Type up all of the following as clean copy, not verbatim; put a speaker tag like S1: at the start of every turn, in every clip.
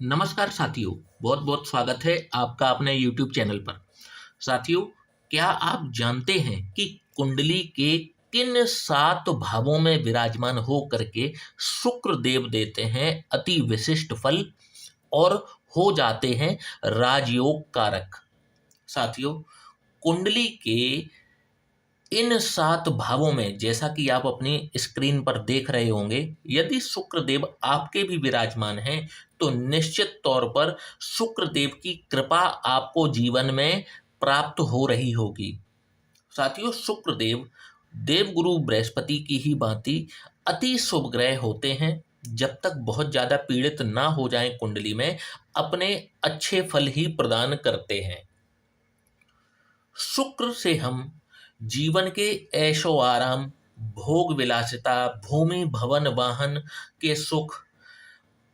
S1: नमस्कार साथियों, बहुत बहुत स्वागत है आपका अपने YouTube चैनल पर। साथियों, क्या आप जानते हैं कि कुंडली के किन 7 भावों में विराजमान हो करके शुक्र देव देते हैं अति विशिष्ट फल और हो जाते हैं राजयोग कारक। साथियों, कुंडली के इन 7 भावों में जैसा कि आप अपनी स्क्रीन पर देख रहे होंगे, यदि शुक्रदेव आपके भी विराजमान हैं तो निश्चित तौर पर शुक्रदेव की कृपा आपको जीवन में प्राप्त हो रही होगी। साथियों, शुक्रदेव देवगुरु बृहस्पति की ही भांति अति शुभ ग्रह होते हैं। जब तक बहुत ज्यादा पीड़ित ना हो जाएं कुंडली में, अपने अच्छे फल ही प्रदान करते हैं। शुक्र से हम जीवन के ऐशो आराम, भोग विलासिता, भूमि भवन वाहन के सुख,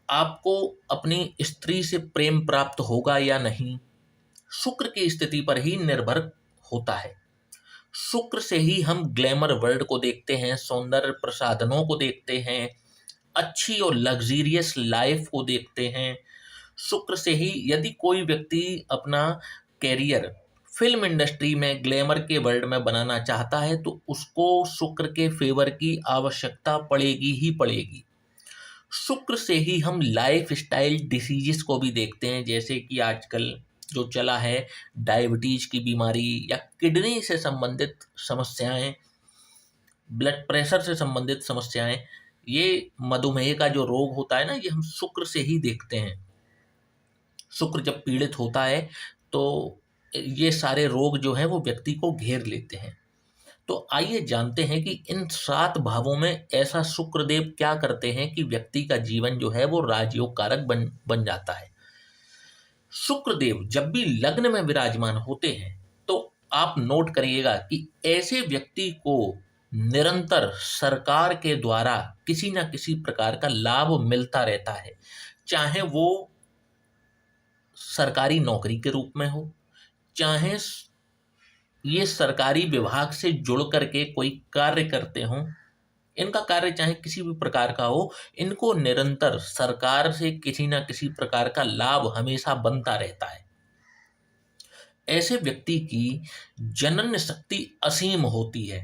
S1: आपको अपनी स्त्री से प्रेम प्राप्त होगा या नहीं, शुक्र की स्थिति पर ही निर्भर होता है। शुक्र से ही हम ग्लैमर वर्ल्ड को देखते हैं, सौंदर्य प्रसाधनों को देखते हैं, अच्छी और लग्जीरियस लाइफ को देखते हैं। शुक्र से ही यदि कोई व्यक्ति अपना कैरियर फिल्म इंडस्ट्री में ग्लैमर के वर्ल्ड में बनाना चाहता है तो उसको शुक्र के फेवर की आवश्यकता पड़ेगी ही पड़ेगी। शुक्र से ही हम लाइफ स्टाइल डिसीजेस को भी देखते हैं, जैसे कि आजकल जो चला है डायबिटीज की बीमारी या किडनी से संबंधित समस्याएं, ब्लड प्रेशर से संबंधित समस्याएं, ये मधुमेह का जो रोग होता है ना, ये हम शुक्र से ही देखते हैं। शुक्र जब पीड़ित होता है तो ये सारे रोग जो हैं वो व्यक्ति को घेर लेते हैं। तो आइए जानते हैं कि इन 7 भावों में ऐसा शुक्रदेव क्या करते हैं कि व्यक्ति का जीवन जो है वो राजयोग कारक बन बन जाता है। शुक्रदेव जब भी लग्न में विराजमान होते हैं तो आप नोट करिएगा कि ऐसे व्यक्ति को निरंतर सरकार के द्वारा किसी न किसी प्रकार का लाभ मिलता रहता है, चाहे वो सरकारी नौकरी के रूप में हो, चाहे ये सरकारी विभाग से जुड़ करके कोई कार्य करते हों, इनका कार्य चाहे किसी भी प्रकार का हो, इनको निरंतर सरकार से किसी ना किसी प्रकार का लाभ हमेशा बनता रहता है। ऐसे व्यक्ति की जनन शक्ति असीम होती है।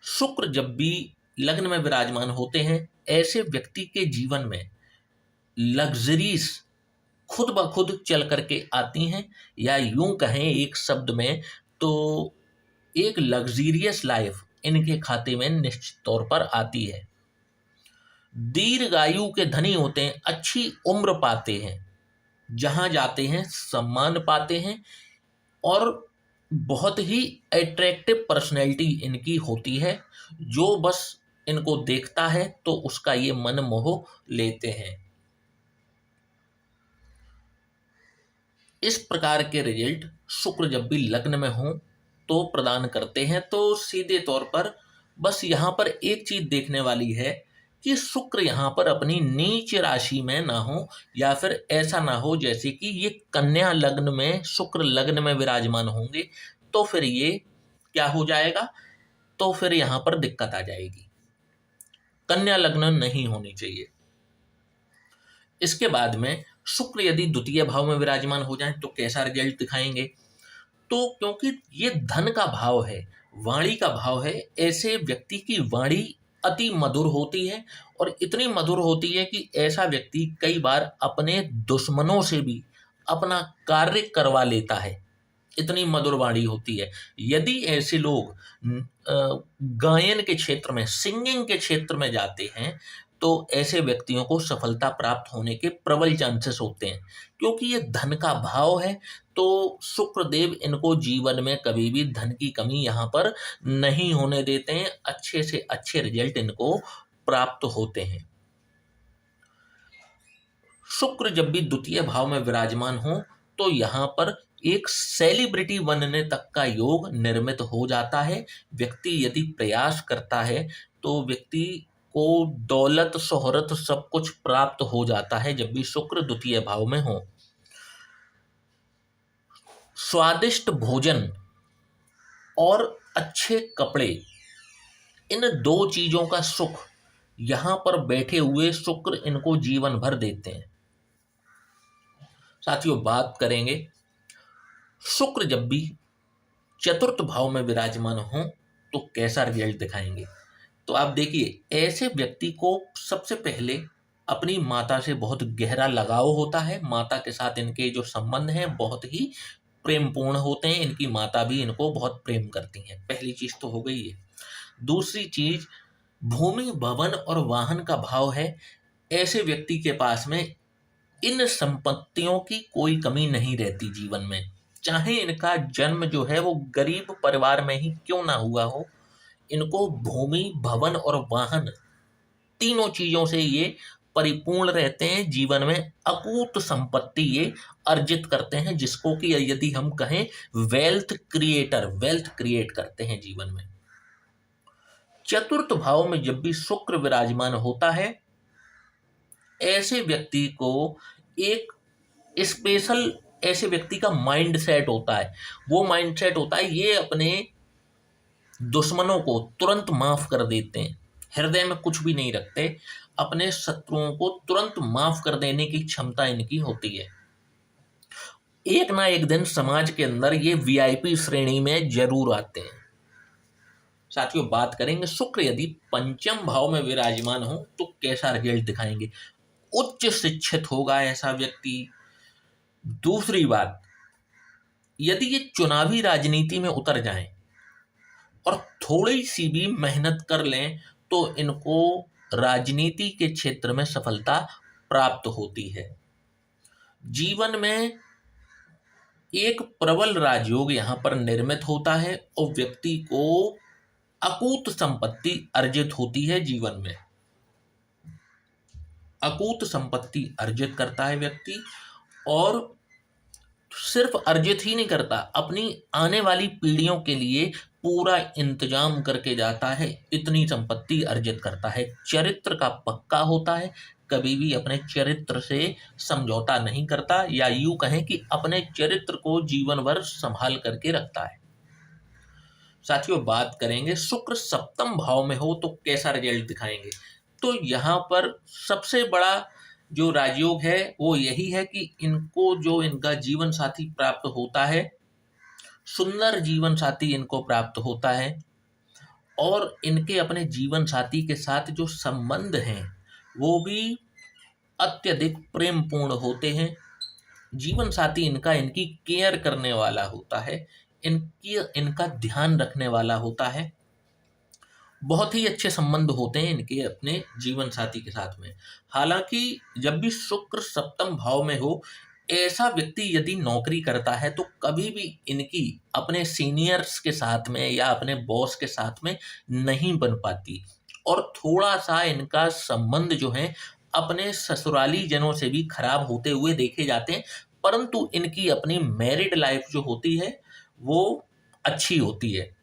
S1: शुक्र जब भी लग्न में विराजमान होते हैं, ऐसे व्यक्ति के जीवन में लग्जरीज खुद ब खुद चल करके आती हैं, या यूं कहें एक शब्द में तो एक लग्जीरियस लाइफ इनके खाते में निश्चित तौर पर आती है। दीर्घायु के धनी होते हैं, अच्छी उम्र पाते हैं, जहां जाते हैं सम्मान पाते हैं, और बहुत ही अट्रैक्टिव पर्सनैलिटी इनकी होती है। जो बस इनको देखता है तो उसका ये मन मोह लेते हैं। इस प्रकार के रिजल्ट शुक्र जब भी लग्न में हो तो प्रदान करते हैं। तो सीधे तौर पर बस यहाँ पर एक चीज देखने वाली है कि शुक्र यहाँ पर अपनी नीच राशि में ना हो, या फिर ऐसा ना हो जैसे कि ये कन्या लग्न में शुक्र लग्न में विराजमान होंगे, तो फिर ये क्या हो जाएगा, तो फिर यहाँ पर दिक्कत आ जाएगी। कन्या लग्न नहीं होनी चाहिए। इसके बाद में शुक्र यदि द्वितीय भाव में विराजमान हो जाए तो कैसा रिजल्ट दिखाएंगे। तो क्योंकि ये धन का भाव है, वाणी का भाव है, ऐसे व्यक्ति की वाणी अति मधुर होती है, और इतनी मधुर होती है कि ऐसा व्यक्ति कई बार अपने दुश्मनों से भी अपना कार्य करवा लेता है। इतनी मधुर वाणी होती है। यदि ऐसे लोग गायन के क्षेत्र में, सिंगिंग के क्षेत्र में जाते हैं तो ऐसे व्यक्तियों को सफलता प्राप्त होने के प्रबल चांसेस होते हैं, क्योंकि ये धन का भाव है। तो शुक्रदेव इनको जीवन में कभी भी धन की कमी यहाँ पर नहीं होने देते हैं, अच्छे से अच्छे रिजल्ट इनको प्राप्त होते हैं। शुक्र जब भी द्वितीय भाव में विराजमान हो तो यहाँ पर एक सेलिब्रिटी बनने तक का योग निर्मित हो जाता है। व्यक्ति यदि प्रयास करता है तो व्यक्ति को दौलत शोहरत सब कुछ प्राप्त हो जाता है जब भी शुक्र द्वितीय भाव में हो। स्वादिष्ट भोजन और अच्छे कपड़े, इन दो चीजों का सुख यहाँ पर बैठे हुए शुक्र इनको जीवन भर देते हैं। साथियों, बात करेंगे शुक्र जब भी चतुर्थ भाव में विराजमान हो तो कैसा रिजल्ट दिखाएंगे। तो आप देखिए, ऐसे व्यक्ति को सबसे पहले अपनी माता से बहुत गहरा लगाव होता है। माता के साथ इनके जो संबंध हैं बहुत ही प्रेमपूर्ण होते हैं। इनकी माता भी इनको बहुत प्रेम करती हैं। पहली चीज तो हो गई ये। दूसरी चीज, भूमि भवन और वाहन का भाव है। ऐसे व्यक्ति के पास में इन संपत्तियों की कोई कमी नहीं रहती जीवन में। चाहे इनका जन्म जो है वो गरीब परिवार में ही क्यों ना हुआ हो, इनको भूमि भवन और वाहन तीनों चीजों से ये परिपूर्ण रहते हैं। जीवन में अकूत संपत्ति ये अर्जित करते हैं, जिसको कि यदि हम कहें वेल्थ क्रिएट करते हैं जीवन में। चतुर्थ भाव में जब भी शुक्र विराजमान होता है, ऐसे व्यक्ति को एक स्पेशल ऐसे व्यक्ति का माइंड सेट होता है। वो माइंड सेट होता है, ये अपने दुश्मनों को तुरंत माफ कर देते हैं, हृदय में कुछ भी नहीं रखते। अपने शत्रुओं को तुरंत माफ कर देने की क्षमता इनकी होती है। एक ना एक दिन समाज के अंदर ये वीआईपी श्रेणी में जरूर आते हैं। साथियों, बात करेंगे शुक्र यदि पंचम भाव में विराजमान हो तो कैसा रिजल्ट दिखाएंगे। उच्च शिक्षित होगा ऐसा व्यक्ति। दूसरी बात, यदि ये चुनावी राजनीति में उतर जाएं और थोड़ी सी भी मेहनत कर लें तो इनको राजनीति के क्षेत्र में सफलता प्राप्त होती है। जीवन में एक प्रबल राजयोग यहाँ पर निर्मित होता है और व्यक्ति को अकूत संपत्ति अर्जित होती है। जीवन में अकूत संपत्ति अर्जित करता है व्यक्ति, और सिर्फ अर्जित ही नहीं करता, अपनी आने वाली पीढ़ियों के लिए पूरा इंतजाम करके जाता है। इतनी संपत्ति अर्जित करता है। चरित्र का पक्का होता है, कभी भी अपने चरित्र से समझौता नहीं करता, या यूं कहें कि अपने चरित्र को जीवन भर संभाल करके रखता है। साथियों, बात करेंगे शुक्र सप्तम भाव में हो तो कैसा रिजल्ट दिखाएंगे। तो यहाँ पर सबसे बड़ा जो राजयोग है वो यही है कि इनको जो इनका जीवन साथी प्राप्त होता है, सुंदर जीवन साथी इनको प्राप्त होता है, और इनके अपने जीवन साथी के साथ जो संबंध हैं वो भी अत्यधिक प्रेमपूर्ण होते हैं। जीवन साथी इनका इनकी केयर करने वाला होता है, इनका ध्यान रखने वाला होता है। बहुत ही अच्छे संबंध होते हैं इनके अपने जीवन साथी के साथ में। हालांकि जब भी शुक्र सप्तम भाव में हो, ऐसा व्यक्ति यदि नौकरी करता है तो कभी भी इनकी अपने सीनियर्स के साथ में या अपने बॉस के साथ में नहीं बन पाती, और थोड़ा सा इनका संबंध जो है अपने ससुराली जनों से भी खराब होते हुए देखे जाते हैं। परंतु इनकी अपनी मैरिड लाइफ जो होती है वो अच्छी होती है।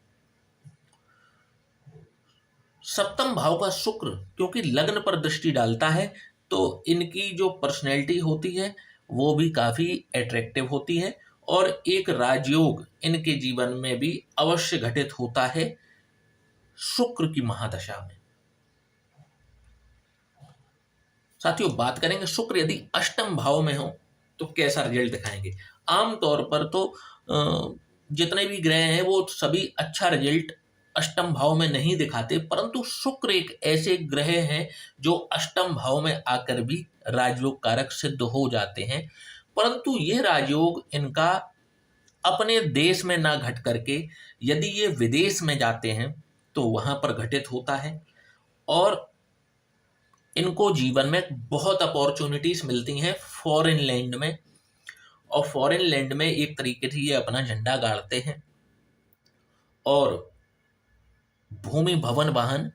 S1: सप्तम भाव का शुक्र क्योंकि लग्न पर दृष्टि डालता है, तो इनकी जो पर्सनैलिटी होती है वो भी काफ़ी अट्रैक्टिव होती है, और एक राजयोग इनके जीवन में भी अवश्य घटित होता है शुक्र की महादशा में। साथियों, बात करेंगे शुक्र यदि अष्टम भाव में हो तो कैसा रिजल्ट दिखाएंगे। आमतौर पर तो जितने भी ग्रह हैं वो सभी अच्छा रिजल्ट अष्टम भाव में नहीं दिखाते, परंतु शुक्र एक ऐसे ग्रह हैं जो अष्टम भाव में आकर भी राजयोग कारक सिद्ध हो जाते हैं। परंतु ये राजयोग इनका अपने देश में ना घट करके यदि ये विदेश में जाते हैं तो वहां पर घटित होता है, और इनको जीवन में बहुत अपॉर्चुनिटीज मिलती हैं फॉरेन लैंड में, और फॉरेन लैंड में एक तरीके से ये अपना झंडा गाड़ते हैं और भूमि भवन वाहन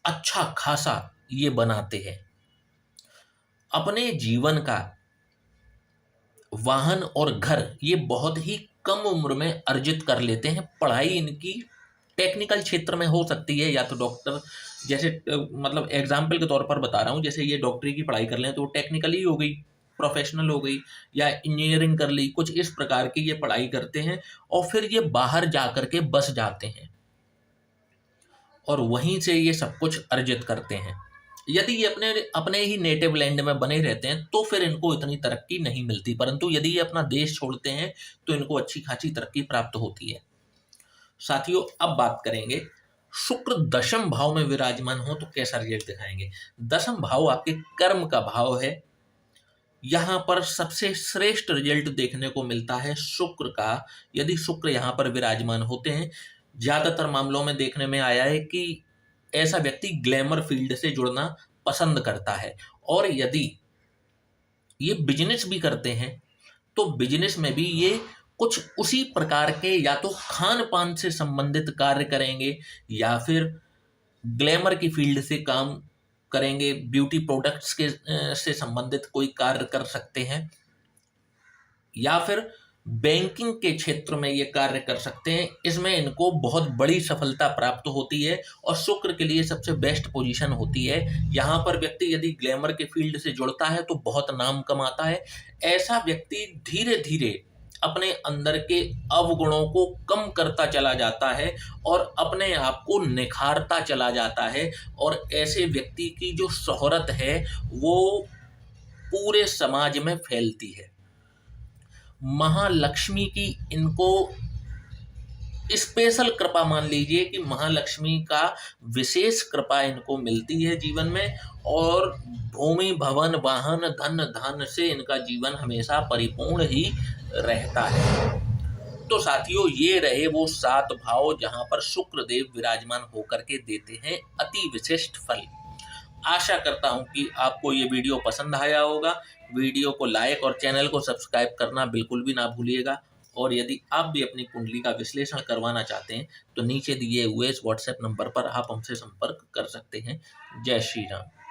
S1: अच्छा खासा ये बनाते हैं। अपने जीवन का वाहन और घर ये बहुत ही कम उम्र में अर्जित कर लेते हैं। पढ़ाई इनकी टेक्निकल क्षेत्र में हो सकती है, या तो डॉक्टर जैसे मतलब एग्जाम्पल के तौर पर बता रहा हूँ, जैसे ये डॉक्टरी की पढ़ाई कर लें तो वो टेक्निकली हो गई, प्रोफेशनल हो गई, या इंजीनियरिंग कर ली, कुछ इस प्रकार की ये पढ़ाई करते हैं, और फिर ये बाहर जा कर के बस जाते हैं और वहीं से ये सब कुछ अर्जित करते हैं। यदि ये अपने अपने ही नेटिव लैंड में बने रहते हैं तो फिर इनको इतनी तरक्की नहीं मिलती, परंतु यदि ये अपना देश छोड़ते हैं तो इनको अच्छी खासी तरक्की प्राप्त होती है। साथियों, अब बात करेंगे शुक्र दशम भाव में विराजमान हो तो कैसा रिजल्ट दिखाएंगे। दशम भाव आपके कर्म का भाव है। यहाँ पर सबसे श्रेष्ठ रिजल्ट देखने को मिलता है शुक्र का। यदि शुक्र यहाँ पर विराजमान होते हैं, ज्यादातर मामलों में देखने में आया है कि ऐसा व्यक्ति ग्लैमर फील्ड से जुड़ना पसंद करता है। और यदि ये बिजनेस भी करते हैं तो बिजनेस में भी ये कुछ उसी प्रकार के या तो खान पान से संबंधित कार्य करेंगे, या फिर ग्लैमर की फील्ड से काम करेंगे, ब्यूटी प्रोडक्ट्स के से संबंधित कोई कार्य कर सकते हैं, या फिर बैंकिंग के क्षेत्र में ये कार्य कर सकते हैं। इसमें इनको बहुत बड़ी सफलता प्राप्त होती है और शुक्र के लिए सबसे बेस्ट पोजीशन होती है। यहाँ पर व्यक्ति यदि ग्लैमर के फील्ड से जुड़ता है तो बहुत नाम कमाता है। ऐसा व्यक्ति धीरे धीरे अपने अंदर के अवगुणों को कम करता चला जाता है और अपने आप को निखारता चला जाता है, और ऐसे व्यक्ति की जो शोहरत है वो पूरे समाज में फैलती है। महालक्ष्मी की इनको स्पेशल कृपा मान लीजिए कि महालक्ष्मी का विशेष कृपा इनको मिलती है जीवन में, और भूमि भवन वाहन धन धान्य से इनका जीवन हमेशा परिपूर्ण ही रहता है। तो साथियों, ये रहे वो 7 भाव जहां पर शुक्र देव विराजमान होकर के देते हैं अति विशिष्ट फल। आशा करता हूं कि आपको ये वीडियो पसंद आया होगा। वीडियो को लाइक और चैनल को सब्सक्राइब करना बिल्कुल भी ना भूलिएगा। और यदि आप भी अपनी कुंडली का विश्लेषण करवाना चाहते हैं तो नीचे दिए हुए इस व्हाट्सएप नंबर पर आप हमसे संपर्क कर सकते हैं। जय श्री राम।